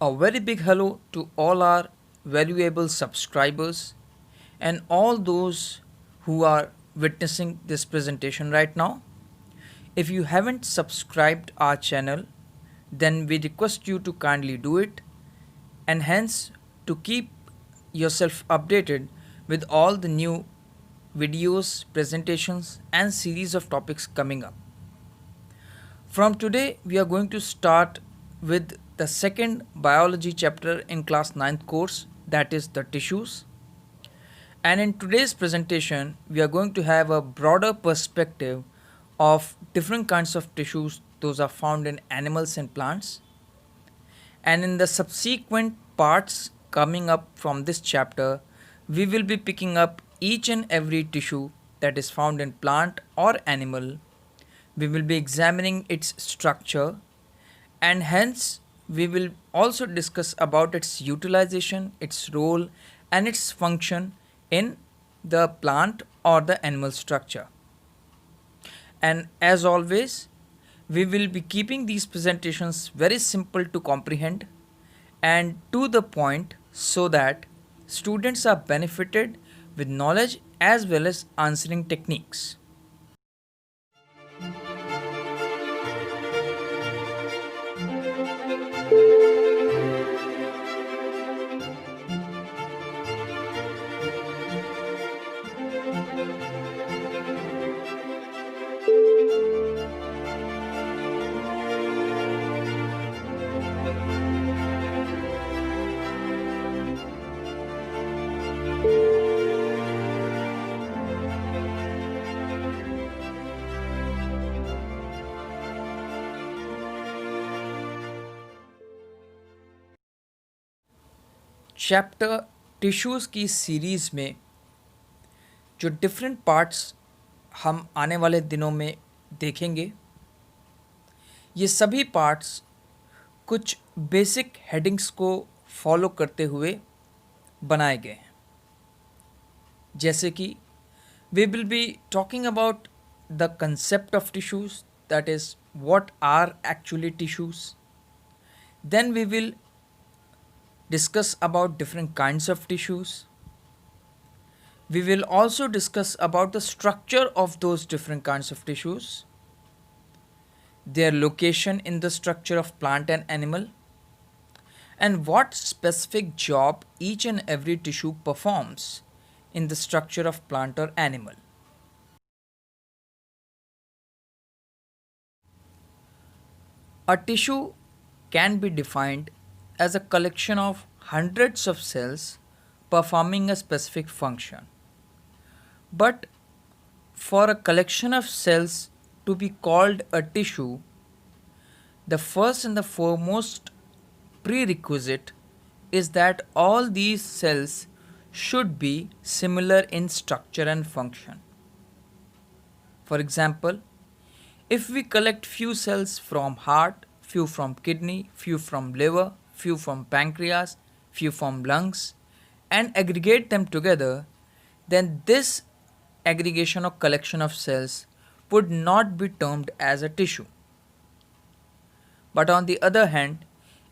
A very big hello to all our valuable subscribers and all those who are witnessing this presentation right now. If you haven't subscribed our channel, then we request you to kindly do it, and hence to keep yourself updated with all the new videos, presentations and series of topics coming up. From today, we are going to start with the second biology chapter in class 9th course, that is the tissues. And in today's presentation, we are going to have a broader perspective of different kinds of tissues, those are found in animals and plants. And in the subsequent parts coming up from this chapter, we will be picking up each and every tissue that is found in plant or animal. We will be examining its structure, and hence we will also discuss about its utilization, its role and its function in the plant or the animal structure. And as always, we will be keeping these presentations very simple to comprehend and to the point so that students are benefited with knowledge as well as answering techniques. Chapter tissues की series में जो different parts हम आने वाले दिनों में देखेंगे, ये सभी पार्ट्स कुछ बेसिक हेडिंग्स को फॉलो करते हुए बनाए गए हैं. जैसे कि we will be talking about the concept of tissues, that is what are actually tissues. Then we will discuss about different kinds of tissues. We will also discuss about the structure of those different kinds of tissues, their location in the structure of plant and animal, and what specific job each and every tissue performs in the structure of plant or animal. A tissue can be defined as a collection of hundreds of cells performing a specific function. But for a collection of cells to be called a tissue, the first and the foremost prerequisite is that all these cells should be similar in structure and function. For example, if we collect few cells from heart, few from kidney, few from liver, few from pancreas, few from lungs, and aggregate them together, then this aggregation or collection of cells would not be termed as a tissue. But on the other hand,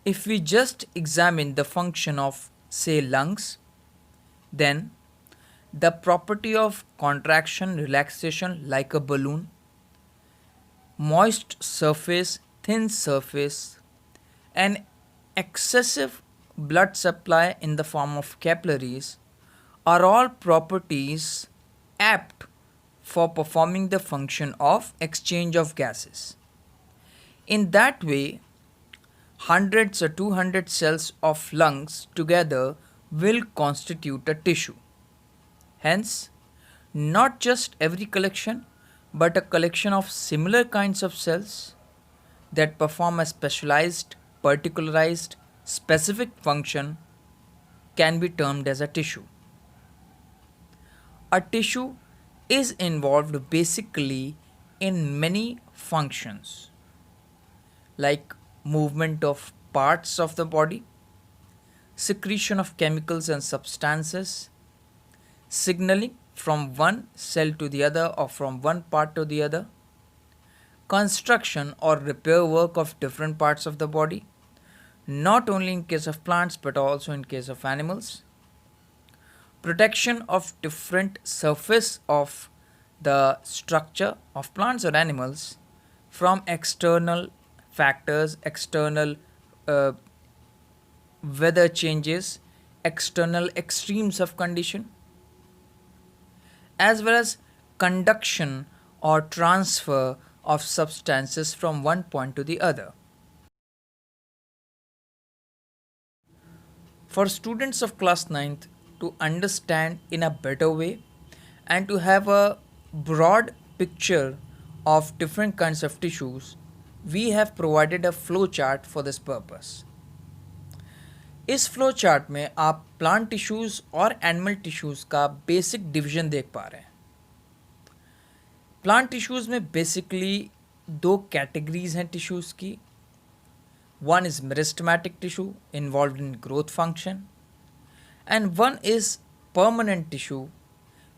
if we just examine the function of, say, lungs, then the property of contraction, relaxation like a balloon, moist surface, thin surface, and excessive blood supply in the form of capillaries are all properties apt for performing the function of exchange of gases. In that way, hundreds or 200 cells of lungs together will constitute a tissue. Hence, not just every collection, but a collection of similar kinds of cells that perform a specialized, particularized, specific function can be termed as a tissue. A tissue is involved basically in many functions like movement of parts of the body, secretion of chemicals and substances, signaling from one cell to the other or from one part to the other, construction or repair work of different parts of the body, not only in case of plants but also in case of animals. Protection of different surface of the structure of plants or animals from external factors, external uh, weather changes, external extremes of condition, as well as conduction or transfer of substances from one point to the other. For students of class ninth to understand in a better way and to have a broad picture of different kinds of tissues, we have provided a flow chart for this purpose. इस flow chart में आप plant tissues और animal tissues का basic division देख पा रहे हैं. Plant tissues में बेसिकली दो कैटेगरीज हैं टिश्यूज़ की. One is meristematic tissue involved in growth function, and one is permanent tissue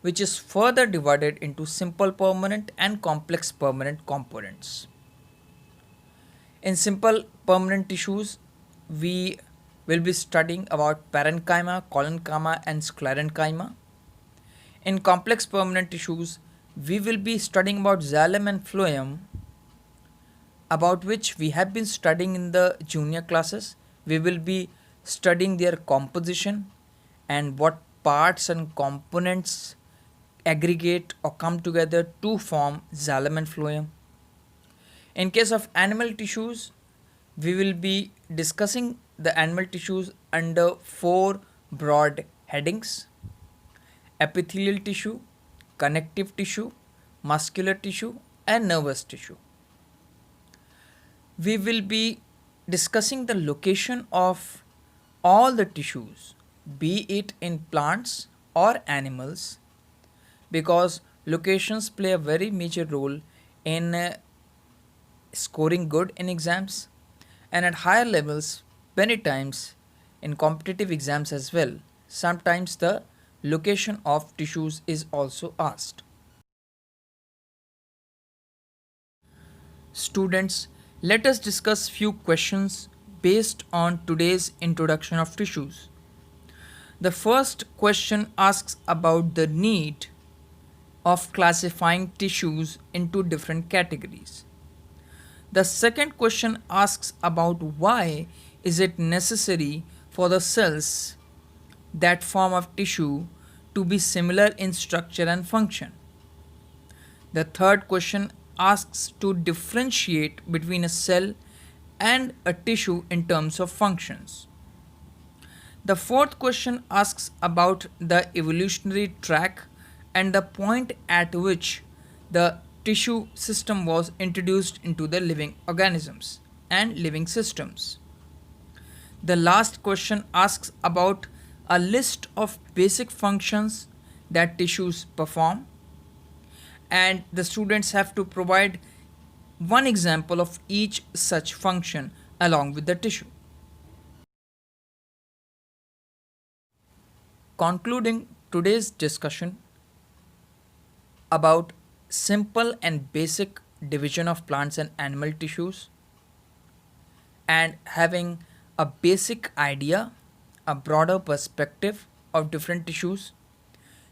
which is further divided into simple permanent and complex permanent components. In simple permanent tissues, we will be studying about parenchyma, collenchyma and sclerenchyma. In complex permanent tissues, we will be studying about xylem and phloem, about which we have been studying in the junior classes. We will be studying their composition and what parts and components aggregate or come together to form xylem and phloem. In case of animal tissues, we will be discussing the animal tissues under four broad headings: epithelial tissue, connective tissue, muscular tissue and nervous tissue. We will be discussing the location of all the tissues, be it in plants or animals, because locations play a very major role in scoring good in exams and at higher levels, many times in competitive exams as well. Sometimes the location of tissues is also asked. Students, let us discuss few questions based on today's introduction of tissues. The first question asks about the need of classifying tissues into different categories. The second question asks about why is it necessary for the cells that form a tissue to be similar in structure and function. The third question asks to differentiate between a cell and a tissue in terms of functions. The fourth question asks about the evolutionary track and the point at which the tissue system was introduced into the living organisms and living systems. The last question asks about a list of basic functions that tissues perform, and the students have to provide one example of each such function along with the tissue. Concluding today's discussion about simple and basic division of plants and animal tissues, and having a basic idea, a broader perspective of different tissues,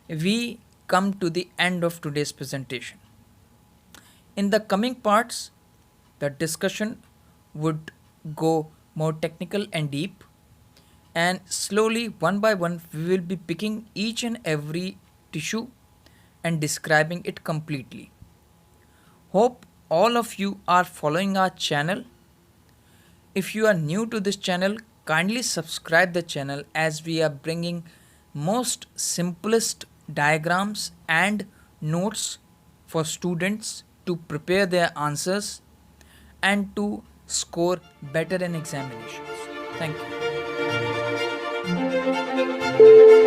we come to the end of today's presentation. In the coming parts, the discussion would go more technical and deep, and slowly, one by one, we will be picking each and every tissue and describing it completely. Hope all of you are following our channel. If you are new to this channel, kindly subscribe the channel, as we are bringing most simplest diagrams and notes for students to prepare their answers and to score better in examinations. Thank you.